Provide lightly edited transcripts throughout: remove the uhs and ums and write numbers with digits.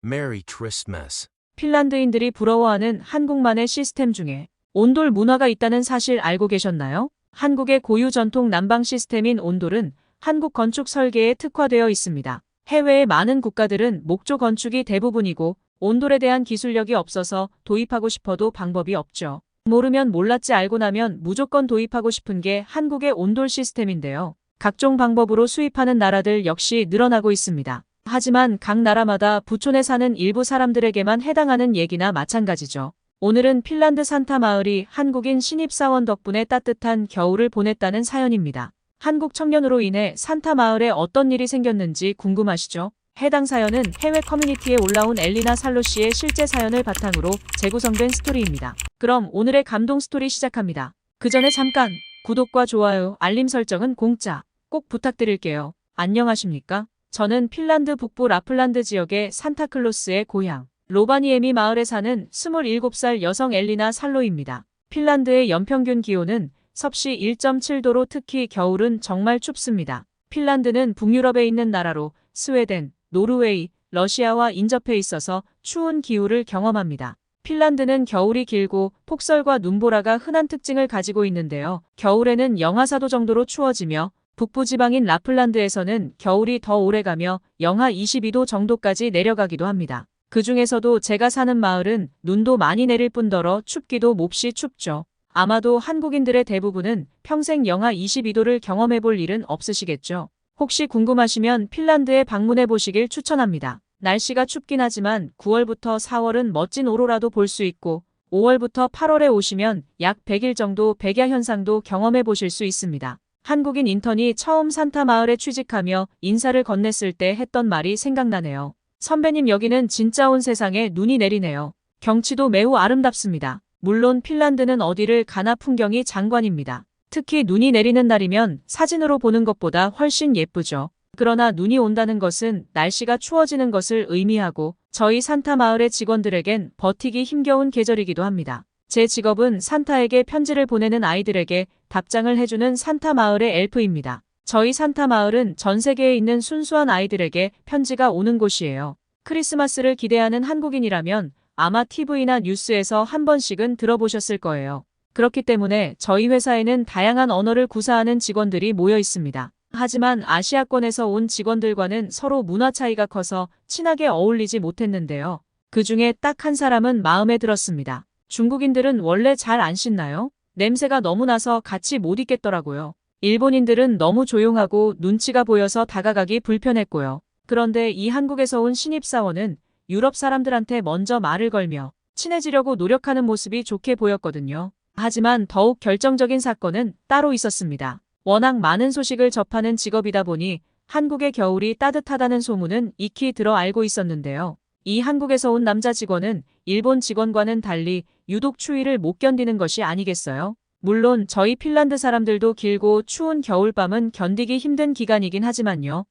Merry Christmas. 핀란드인들이 부러워하는 한국만의 시스템 중에 온돌 문화가 있다는 사실 알고 계셨나요? 한국의 고유 전통 난방 시스템인 온돌은 한국 건축 설계에 특화되어 있습니다. 해외의 많은 국가들은 목조 건축이 대부분이고 온돌에 대한 기술력이 없어서 도입하고 싶어도 방법이 없죠. 모르면 몰랐지 알고 나면 무조건 도입하고 싶은 게 한국의 온돌 시스템인데요. 각종 방법으로 수입하는 나라들 역시 늘어나고 있습니다. 하지만 각 나라마다 부촌에 사는 일부 사람들에게만 해당하는 얘기나 마찬가지죠. 오늘은 핀란드 산타 마을이 한국인 신입사원 덕분에 따뜻한 겨울을 보냈다는 사연입니다. 한국 청년으로 인해 산타 마을에 어떤 일이 생겼는지 궁금하시죠? 해당 사연은 해외 커뮤니티에 올라온 엘리나 살로 씨의 실제 사연을 바탕으로 재구성된 스토리입니다. 그럼 오늘의 감동 스토리 시작합니다. 그 전에 잠깐 구독과 좋아요, 알림 설정은 공짜 꼭 부탁드릴게요. 안녕하십니까? 저는 핀란드 북부 라플란드 지역의 산타클로스의 고향 로바니에미 마을에 사는 27살 여성 엘리나 살로입니다. 핀란드의 연평균 기온은 섭씨 1.7도로 특히 겨울은 정말 춥습니다. 핀란드는 북유럽에 있는 나라로 스웨덴, 노르웨이, 러시아와 인접해 있어서 추운 기후를 경험합니다. 핀란드는 겨울이 길고 폭설과 눈보라가 흔한 특징을 가지고 있는데요. 겨울에는 영하 4도 정도로 추워지며 북부지방인 라플란드에서는 겨울이 더 오래가며 영하 22도 정도까지 내려가기도 합니다. 그 중에서도 제가 사는 마을은 눈도 많이 내릴 뿐더러 춥기도 몹시 춥죠. 아마도 한국인들의 대부분은 평생 영하 22도를 경험해 볼 일은 없으시겠죠. 혹시 궁금하시면 핀란드에 방문해 보시길 추천합니다. 날씨가 춥긴 하지만 9월부터 4월은 멋진 오로라도 볼 수 있고 5월부터 8월에 오시면 약 100일 정도 백야 현상도 경험해 보실 수 있습니다. 한국인 인턴이 처음 산타 마을에 취직하며 인사를 건넸을 때 했던 말이 생각나네요. 선배님, 여기는 진짜 온 세상에 눈이 내리네요. 경치도 매우 아름답습니다. 물론 핀란드는 어디를 가나 풍경이 장관입니다. 특히 눈이 내리는 날이면 사진으로 보는 것보다 훨씬 예쁘죠. 그러나 눈이 온다는 것은 날씨가 추워지는 것을 의미하고 저희 산타 마을의 직원들에겐 버티기 힘겨운 계절이기도 합니다. 제 직업은 산타에게 편지를 보내는 아이들에게 답장을 해주는 산타 마을의 엘프입니다. 저희 산타 마을은 전 세계에 있는 순수한 아이들에게 편지가 오는 곳이에요. 크리스마스를 기대하는 한국인이라면 아마 TV나 뉴스에서 한 번씩은 들어보셨을 거예요. 그렇기 때문에 저희 회사에는 다양한 언어를 구사하는 직원들이 모여 있습니다. 하지만 아시아권에서 온 직원들과는 서로 문화 차이가 커서 친하게 어울리지 못했는데요. 그 중에 딱 한 사람은 마음에 들었습니다. 중국인들은 원래 잘 안 씻나요? 냄새가 너무 나서 같이 못 있겠더라고요. 일본인들은 너무 조용하고 눈치가 보여서 다가가기 불편했고요. 그런데 이 한국에서 온 신입사원은 유럽 사람들한테 먼저 말을 걸며 친해지려고 노력하는 모습이 좋게 보였거든요. 하지만 더욱 결정적인 사건은 따로 있었습니다. 워낙 많은 소식을 접하는 직업이다 보니 한국의 겨울이 따뜻하다는 소문은 익히 들어 알고 있었는데요. 이 한국에서 온 남자 직원은 일본 직원과는 달리 유독 추위를 못 견디는 것이 아니겠어요? 물론 저희 핀란드 사람들도 길고 추운 겨울밤은 견디기 힘든 기간이긴 하지만요.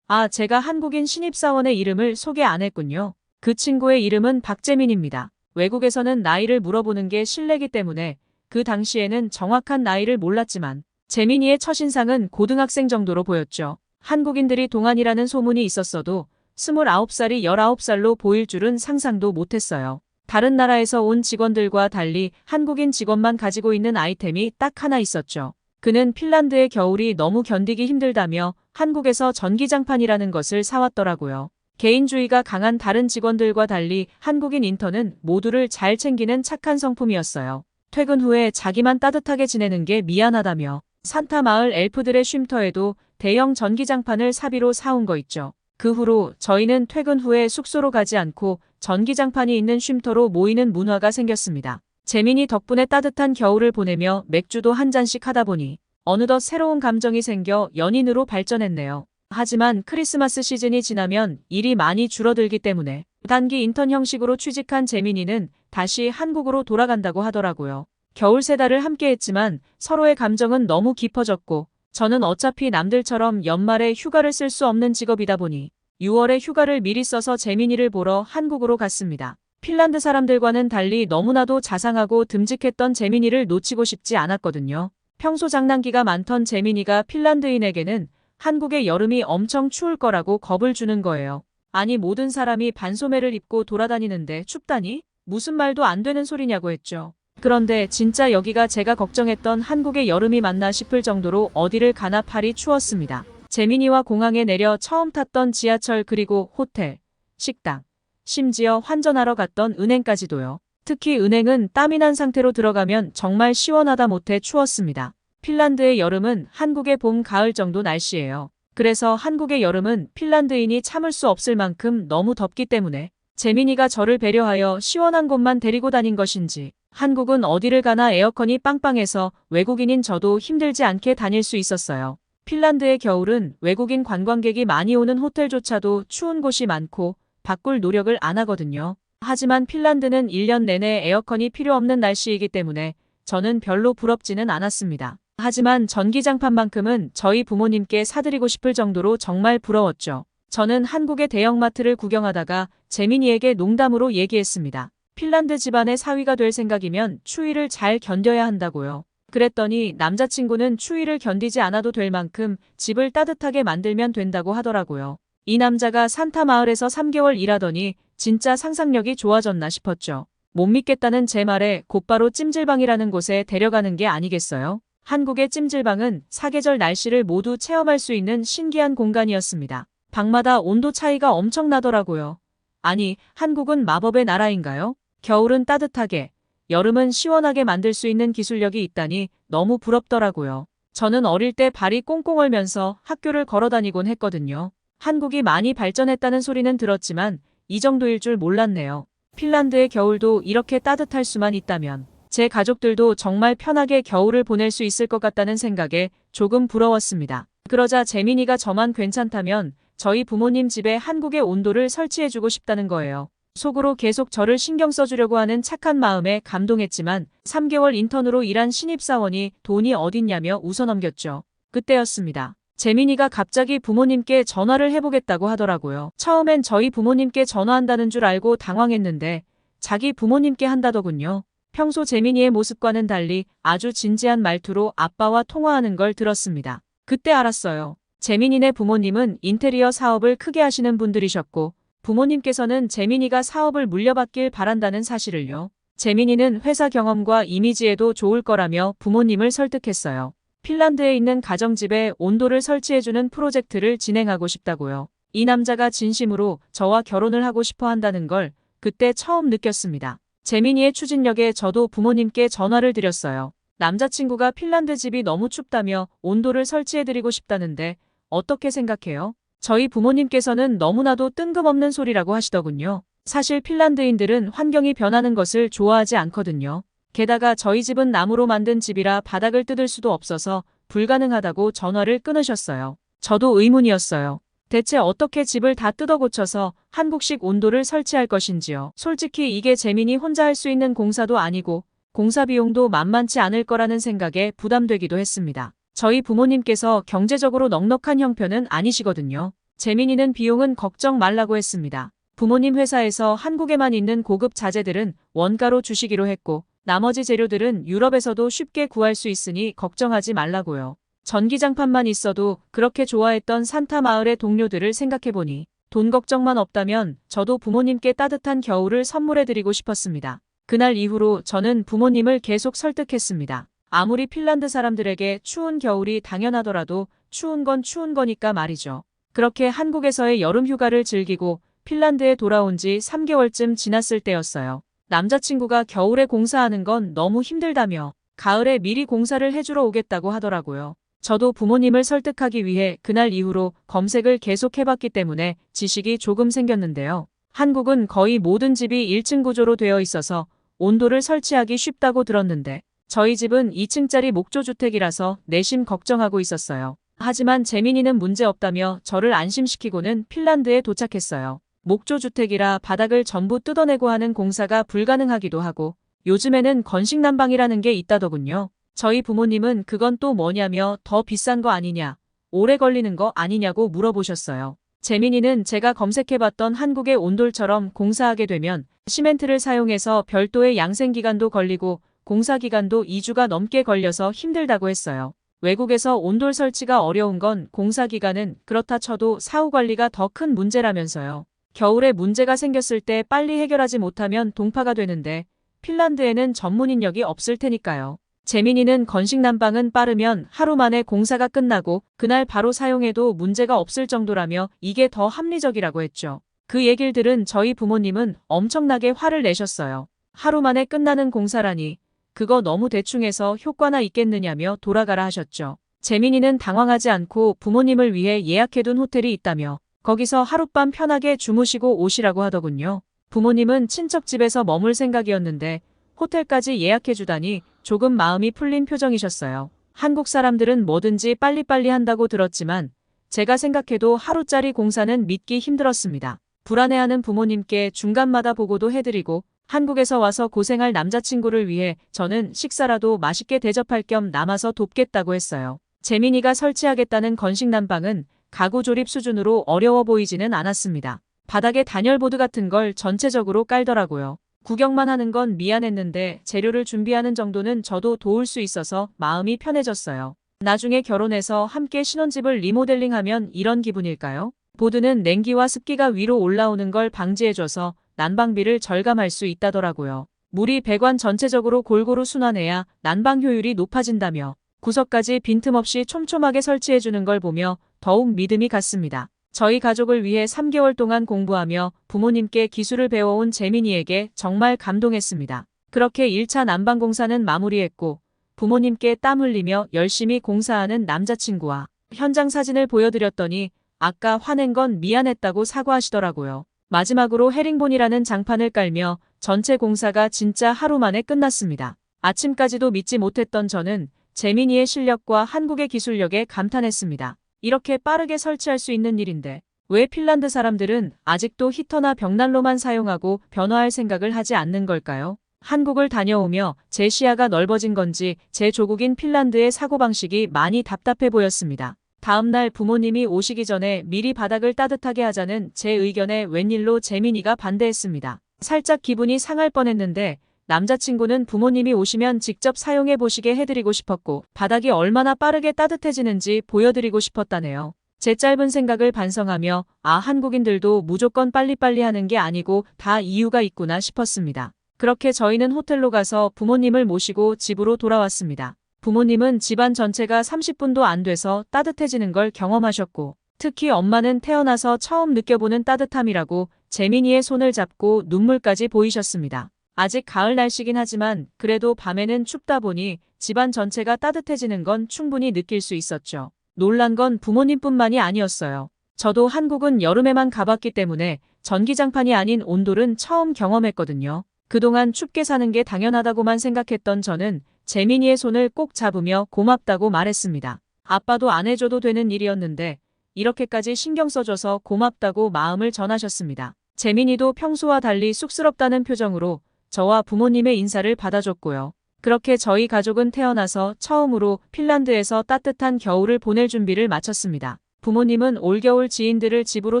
제가 한국인 신입사원의 이름을 소개 안 했군요. 그 친구의 이름은 박재민입니다. 외국에서는 나이를 물어보는 게 실례기 때문에 그 당시에는 정확한 나이를 몰랐지만 재민이의 첫인상은 고등학생 정도로 보였죠. 한국인들이 동안이라는 소문이 있었어도 29살이 19살로 보일 줄은 상상도 못했어요. 다른 나라에서 온 직원들과 달리 한국인 직원만 가지고 있는 아이템이 딱 하나 있었죠. 그는 핀란드의 겨울이 너무 견디기 힘들다며 한국에서 전기장판이라는 것을 사왔더라고요. 개인주의가 강한 다른 직원들과 달리 한국인 인턴은 모두를 잘 챙기는 착한 성품이었어요. 퇴근 후에 자기만 따뜻하게 지내는 게 미안하다며 산타 마을 엘프들의 쉼터에도 대형 전기장판을 사비로 사온 거 있죠. 그 후로 저희는 퇴근 후에 숙소로 가지 않고 전기장판이 있는 쉼터로 모이는 문화가 생겼습니다. 재민이 덕분에 따뜻한 겨울을 보내며 맥주도 한 잔씩 하다 보니 어느덧 새로운 감정이 생겨 연인으로 발전했네요. 하지만 크리스마스 시즌이 지나면 일이 많이 줄어들기 때문에 단기 인턴 형식으로 취직한 재민이는 다시 한국으로 돌아간다고 하더라고요. 겨울 3달을 함께 했지만 서로의 감정은 너무 깊어졌고 저는 어차피 남들처럼 연말에 휴가를 쓸 수 없는 직업이다 보니 6월에 휴가를 미리 써서 재민이를 보러 한국으로 갔습니다. 핀란드 사람들과는 달리 너무나도 자상하고 듬직했던 재민이를 놓치고 싶지 않았거든요. 평소 장난기가 많던 재민이가 핀란드인에게는 한국의 여름이 엄청 추울 거라고 겁을 주는 거예요. 아니 모든 사람이 반소매를 입고 돌아다니는데 춥다니? 무슨 말도 안 되는 소리냐고 했죠. 그런데 진짜 여기가 제가 걱정했던 한국의 여름이 맞나 싶을 정도로 어디를 가나 팔이 추웠습니다. 재민이와 공항에 내려 처음 탔던 지하철 그리고 호텔, 식당, 심지어 환전하러 갔던 은행까지도요. 특히 은행은 땀이 난 상태로 들어가면 정말 시원하다 못해 추웠습니다. 핀란드의 여름은 한국의 봄, 가을 정도 날씨예요. 그래서 한국의 여름은 핀란드인이 참을 수 없을 만큼 너무 덥기 때문에 재민이가 저를 배려하여 시원한 곳만 데리고 다닌 것인지 한국은 어디를 가나 에어컨이 빵빵해서 외국인인 저도 힘들지 않게 다닐 수 있었어요. 핀란드의 겨울은 외국인 관광객이 많이 오는 호텔조차도 추운 곳이 많고 바꿀 노력을 안 하거든요. 하지만 핀란드는 1년 내내 에어컨이 필요 없는 날씨이기 때문에 저는 별로 부럽지는 않았습니다. 하지만 전기장판만큼은 저희 부모님께 사드리고 싶을 정도로 정말 부러웠죠. 저는 한국의 대형마트를 구경하다가 재민이에게 농담으로 얘기했습니다. 핀란드 집안의 사위가 될 생각이면 추위를 잘 견뎌야 한다고요. 그랬더니 남자친구는 추위를 견디지 않아도 될 만큼 집을 따뜻하게 만들면 된다고 하더라고요. 이 남자가 산타 마을에서 3개월 일하더니 진짜 상상력이 좋아졌나 싶었죠. 못 믿겠다는 제 말에 곧바로 찜질방이라는 곳에 데려가는 게 아니겠어요? 한국의 찜질방은 사계절 날씨를 모두 체험할 수 있는 신기한 공간이었습니다. 방마다 온도 차이가 엄청나더라고요. 아니, 한국은 마법의 나라인가요? 겨울은 따뜻하게, 여름은 시원하게 만들 수 있는 기술력이 있다니 너무 부럽더라고요. 저는 어릴 때 발이 꽁꽁 얼면서 학교를 걸어 다니곤 했거든요. 한국이 많이 발전했다는 소리는 들었지만 이 정도일 줄 몰랐네요. 핀란드의 겨울도 이렇게 따뜻할 수만 있다면 제 가족들도 정말 편하게 겨울을 보낼 수 있을 것 같다는 생각에 조금 부러웠습니다. 그러자 재민이가 저만 괜찮다면 저희 부모님 집에 한국의 온도를 설치해주고 싶다는 거예요. 속으로 계속 저를 신경 써주려고 하는 착한 마음에 감동했지만 3개월 인턴으로 일한 신입사원이 돈이 어딨냐며 웃어넘겼죠. 그때였습니다. 재민이가 갑자기 부모님께 전화를 해보겠다고 하더라고요. 처음엔 저희 부모님께 전화한다는 줄 알고 당황했는데 자기 부모님께 한다더군요. 평소 재민이의 모습과는 달리 아주 진지한 말투로 아빠와 통화하는 걸 들었습니다. 그때 알았어요. 재민이네 부모님은 인테리어 사업을 크게 하시는 분들이셨고 부모님께서는 재민이가 사업을 물려받길 바란다는 사실을요. 재민이는 회사 경험과 이미지에도 좋을 거라며 부모님을 설득했어요. 핀란드에 있는 가정집에 온도를 설치해주는 프로젝트를 진행하고 싶다고요. 이 남자가 진심으로 저와 결혼을 하고 싶어 한다는 걸 그때 처음 느꼈습니다. 재민이의 추진력에 저도 부모님께 전화를 드렸어요. 남자친구가 핀란드 집이 너무 춥다며 온도를 설치해드리고 싶다는데 어떻게 생각해요? 저희 부모님께서는 너무나도 뜬금없는 소리라고 하시더군요. 사실 핀란드인들은 환경이 변하는 것을 좋아하지 않거든요. 게다가 저희 집은 나무로 만든 집이라 바닥을 뜯을 수도 없어서 불가능하다고 전화를 끊으셨어요. 저도 의문이었어요. 대체 어떻게 집을 다 뜯어 고쳐서 한국식 온도를 설치할 것인지요. 솔직히 이게 재민이 혼자 할 수 있는 공사도 아니고 공사 비용도 만만치 않을 거라는 생각에 부담되기도 했습니다. 저희 부모님께서 경제적으로 넉넉한 형편은 아니시거든요. 재민이는 비용은 걱정 말라고 했습니다. 부모님 회사에서 한국에만 있는 고급 자재들은 원가로 주시기로 했고 나머지 재료들은 유럽에서도 쉽게 구할 수 있으니 걱정하지 말라고요. 전기장판만 있어도 그렇게 좋아했던 산타 마을의 동료들을 생각해보니 돈 걱정만 없다면 저도 부모님께 따뜻한 겨울을 선물해드리고 싶었습니다. 그날 이후로 저는 부모님을 계속 설득했습니다. 아무리 핀란드 사람들에게 추운 겨울이 당연하더라도 추운 건 추운 거니까 말이죠. 그렇게 한국에서의 여름 휴가를 즐기고 핀란드에 돌아온 지 3개월쯤 지났을 때였어요. 남자친구가 겨울에 공사하는 건 너무 힘들다며 가을에 미리 공사를 해주러 오겠다고 하더라고요. 저도 부모님을 설득하기 위해 그날 이후로 검색을 계속 해봤기 때문에 지식이 조금 생겼는데요. 한국은 거의 모든 집이 1층 구조로 되어 있어서 온도를 설치하기 쉽다고 들었는데 저희 집은 2층짜리 목조주택이라서 내심 걱정하고 있었어요. 하지만 재민이는 문제없다며 저를 안심시키고는 핀란드에 도착했어요. 목조주택이라 바닥을 전부 뜯어내고 하는 공사가 불가능하기도 하고 요즘에는 건식난방이라는 게 있다더군요. 저희 부모님은 그건 또 뭐냐며 더 비싼 거 아니냐, 오래 걸리는 거 아니냐고 물어보셨어요. 재민이는 제가 검색해봤던 한국의 온돌처럼 공사하게 되면 시멘트를 사용해서 별도의 양생기간도 걸리고 공사기간도 2주가 넘게 걸려서 힘들다고 했어요. 외국에서 온돌 설치가 어려운 건 공사기간은 그렇다 쳐도 사후 관리가 더 큰 문제라면서요. 겨울에 문제가 생겼을 때 빨리 해결하지 못하면 동파가 되는데 핀란드에는 전문 인력이 없을 테니까요. 재민이는 건식 난방은 빠르면 하루 만에 공사가 끝나고 그날 바로 사용해도 문제가 없을 정도라며 이게 더 합리적이라고 했죠. 그 얘기를 들은 저희 부모님은 엄청나게 화를 내셨어요. 하루 만에 끝나는 공사라니 그거 너무 대충해서 효과나 있겠느냐며 돌아가라 하셨죠. 재민이는 당황하지 않고 부모님을 위해 예약해둔 호텔이 있다며 거기서 하룻밤 편하게 주무시고 오시라고 하더군요. 부모님은 친척 집에서 머물 생각이었는데 호텔까지 예약해주다니 조금 마음이 풀린 표정이셨어요. 한국 사람들은 뭐든지 빨리빨리 한다고 들었지만 제가 생각해도 하루짜리 공사는 믿기 힘들었습니다. 불안해하는 부모님께 중간마다 보고도 해드리고 한국에서 와서 고생할 남자친구를 위해 저는 식사라도 맛있게 대접할 겸 남아서 돕겠다고 했어요. 재민이가 설치하겠다는 건식 난방은 가구 조립 수준으로 어려워 보이지는 않았습니다. 바닥에 단열보드 같은 걸 전체적으로 깔더라고요. 구경만 하는 건 미안했는데 재료를 준비하는 정도는 저도 도울 수 있어서 마음이 편해졌어요. 나중에 결혼해서 함께 신혼집을 리모델링하면 이런 기분일까요? 보드는 냉기와 습기가 위로 올라오는 걸 방지해줘서 난방비를 절감할 수 있다더라고요. 물이 배관 전체적으로 골고루 순환해야 난방 효율이 높아진다며 구석까지 빈틈없이 촘촘하게 설치해주는 걸 보며 더욱 믿음이 갔습니다. 저희 가족을 위해 3개월 동안 공부하며 부모님께 기술을 배워온 재민이에게 정말 감동했습니다. 그렇게 1차 난방 공사는 마무리했고 부모님께 땀 흘리며 열심히 공사하는 남자친구와 현장 사진을 보여드렸더니 아까 화낸 건 미안했다고 사과하시더라고요. 마지막으로 헤링본이라는 장판을 깔며 전체 공사가 진짜 하루 만에 끝났습니다. 아침까지도 믿지 못했던 저는 재민이의 실력과 한국의 기술력에 감탄했습니다. 이렇게 빠르게 설치할 수 있는 일인데 왜 핀란드 사람들은 아직도 히터나 벽난로만 사용하고 변화할 생각을 하지 않는 걸까요? 한국을 다녀오며 제 시야가 넓어진 건지 제 조국인 핀란드의 사고방식이 많이 답답해 보였습니다. 다음날 부모님이 오시기 전에 미리 바닥을 따뜻하게 하자는 제 의견에 웬일로 재민이가 반대했습니다. 살짝 기분이 상할 뻔했는데 남자친구는 부모님이 오시면 직접 사용해 보시게 해드리고 싶었고 바닥이 얼마나 빠르게 따뜻해지는지 보여드리고 싶었다네요. 제 짧은 생각을 반성하며 한국인들도 무조건 빨리빨리 하는 게 아니고 다 이유가 있구나 싶었습니다. 그렇게 저희는 호텔로 가서 부모님을 모시고 집으로 돌아왔습니다. 부모님은 집안 전체가 30분도 안 돼서 따뜻해지는 걸 경험하셨고 특히 엄마는 태어나서 처음 느껴보는 따뜻함이라고 재민이의 손을 잡고 눈물까지 보이셨습니다. 아직 가을 날씨긴 하지만 그래도 밤에는 춥다 보니 집안 전체가 따뜻해지는 건 충분히 느낄 수 있었죠. 놀란 건 부모님뿐만이 아니었어요. 저도 한국은 여름에만 가봤기 때문에 전기장판이 아닌 온돌은 처음 경험했거든요. 그동안 춥게 사는 게 당연하다고만 생각했던 저는 재민이의 손을 꼭 잡으며 고맙다고 말했습니다. 아빠도 안 해줘도 되는 일이었는데 이렇게까지 신경 써줘서 고맙다고 마음을 전하셨습니다. 재민이도 평소와 달리 쑥스럽다는 표정으로 저와 부모님의 인사를 받아줬고요. 그렇게 저희 가족은 태어나서 처음으로 핀란드에서 따뜻한 겨울을 보낼 준비를 마쳤습니다. 부모님은 올겨울 지인들을 집으로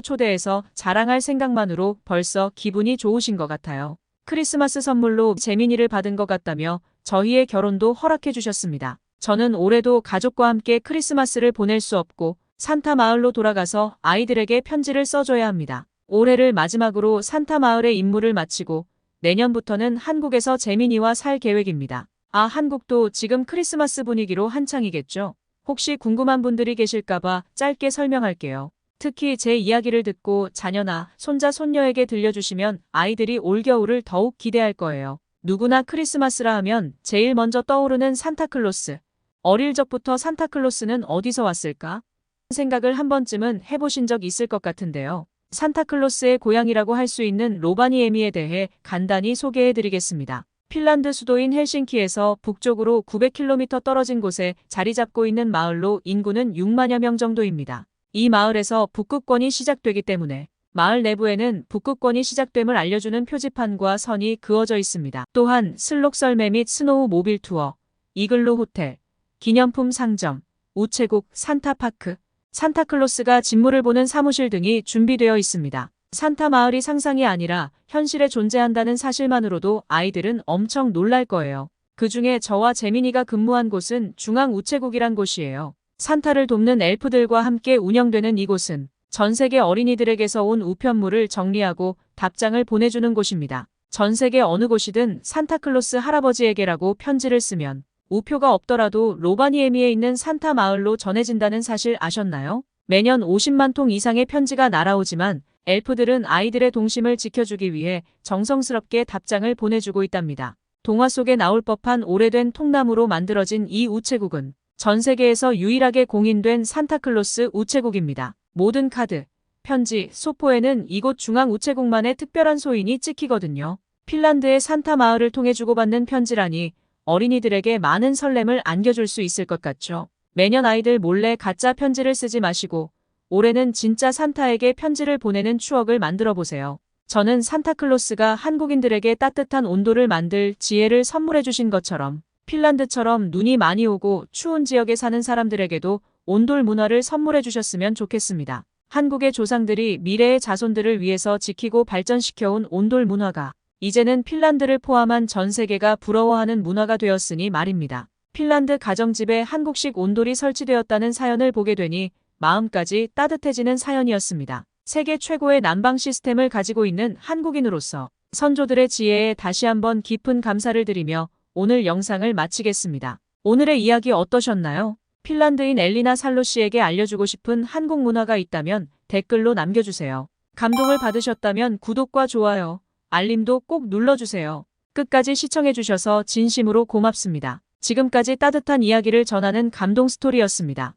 초대해서 자랑할 생각만으로 벌써 기분이 좋으신 것 같아요. 크리스마스 선물로 재민이를 받은 것 같다며 저희의 결혼도 허락해 주셨습니다. 저는 올해도 가족과 함께 크리스마스를 보낼 수 없고 산타 마을로 돌아가서 아이들에게 편지를 써줘야 합니다. 올해를 마지막으로 산타 마을의 임무를 마치고 내년부터는 한국에서 재민이와 살 계획입니다. 한국도 지금 크리스마스 분위기로 한창이겠죠? 혹시 궁금한 분들이 계실까봐 짧게 설명할게요. 특히 제 이야기를 듣고 자녀나 손자, 손녀에게 들려주시면 아이들이 올겨울을 더욱 기대할 거예요. 누구나 크리스마스라 하면 제일 먼저 떠오르는 산타클로스. 어릴 적부터 산타클로스는 어디서 왔을까? 생각을 한 번쯤은 해보신 적 있을 것 같은데요. 산타클로스의 고향이라고 할 수 있는 로바니에미에 대해 간단히 소개해드리겠습니다. 핀란드 수도인 헬싱키에서 북쪽으로 900km 떨어진 곳에 자리 잡고 있는 마을로 인구는 6만여 명 정도입니다. 이 마을에서 북극권이 시작되기 때문에 마을 내부에는 북극권이 시작됨을 알려주는 표지판과 선이 그어져 있습니다. 또한 슬록 썰매 및 스노우 모빌 투어, 이글루 호텔, 기념품 상점, 우체국, 산타파크, 산타클로스가 진무를 보는 사무실 등이 준비되어 있습니다. 산타 마을이 상상이 아니라 현실에 존재한다는 사실만으로도 아이들은 엄청 놀랄 거예요. 그중에 저와 재민이가 근무한 곳은 중앙 우체국이란 곳이에요. 산타를 돕는 엘프들과 함께 운영되는 이곳은 전 세계 어린이들에게서 온 우편물을 정리하고 답장을 보내주는 곳입니다. 전 세계 어느 곳이든 산타클로스 할아버지에게라고 편지를 쓰면 우표가 없더라도 로바니에미에 있는 산타 마을로 전해진다는 사실 아셨나요? 매년 50만 통 이상의 편지가 날아오지만 엘프들은 아이들의 동심을 지켜주기 위해 정성스럽게 답장을 보내주고 있답니다. 동화 속에 나올 법한 오래된 통나무로 만들어진 이 우체국은 전 세계에서 유일하게 공인된 산타클로스 우체국입니다. 모든 카드, 편지, 소포에는 이곳 중앙 우체국만의 특별한 소인이 찍히거든요. 핀란드의 산타 마을을 통해 주고받는 편지라니 어린이들에게 많은 설렘을 안겨줄 수 있을 것 같죠. 매년 아이들 몰래 가짜 편지를 쓰지 마시고 올해는 진짜 산타에게 편지를 보내는 추억을 만들어 보세요. 저는 산타클로스가 한국인들에게 따뜻한 온도를 만들 지혜를 선물해 주신 것처럼 핀란드처럼 눈이 많이 오고 추운 지역에 사는 사람들에게도 온돌 문화를 선물해 주셨으면 좋겠습니다. 한국의 조상들이 미래의 자손들을 위해서 지키고 발전시켜온 온돌 문화가 이제는 핀란드를 포함한 전 세계가 부러워하는 문화가 되었으니 말입니다. 핀란드 가정집에 한국식 온돌이 설치되었다는 사연을 보게 되니 마음까지 따뜻해지는 사연이었습니다. 세계 최고의 난방 시스템을 가지고 있는 한국인으로서 선조들의 지혜에 다시 한번 깊은 감사를 드리며 오늘 영상을 마치겠습니다. 오늘의 이야기 어떠셨나요? 핀란드인 엘리나 살로 씨에게 알려주고 싶은 한국 문화가 있다면 댓글로 남겨주세요. 감동을 받으셨다면 구독과 좋아요, 알림도 꼭 눌러주세요. 끝까지 시청해주셔서 진심으로 고맙습니다. 지금까지 따뜻한 이야기를 전하는 감동 스토리였습니다.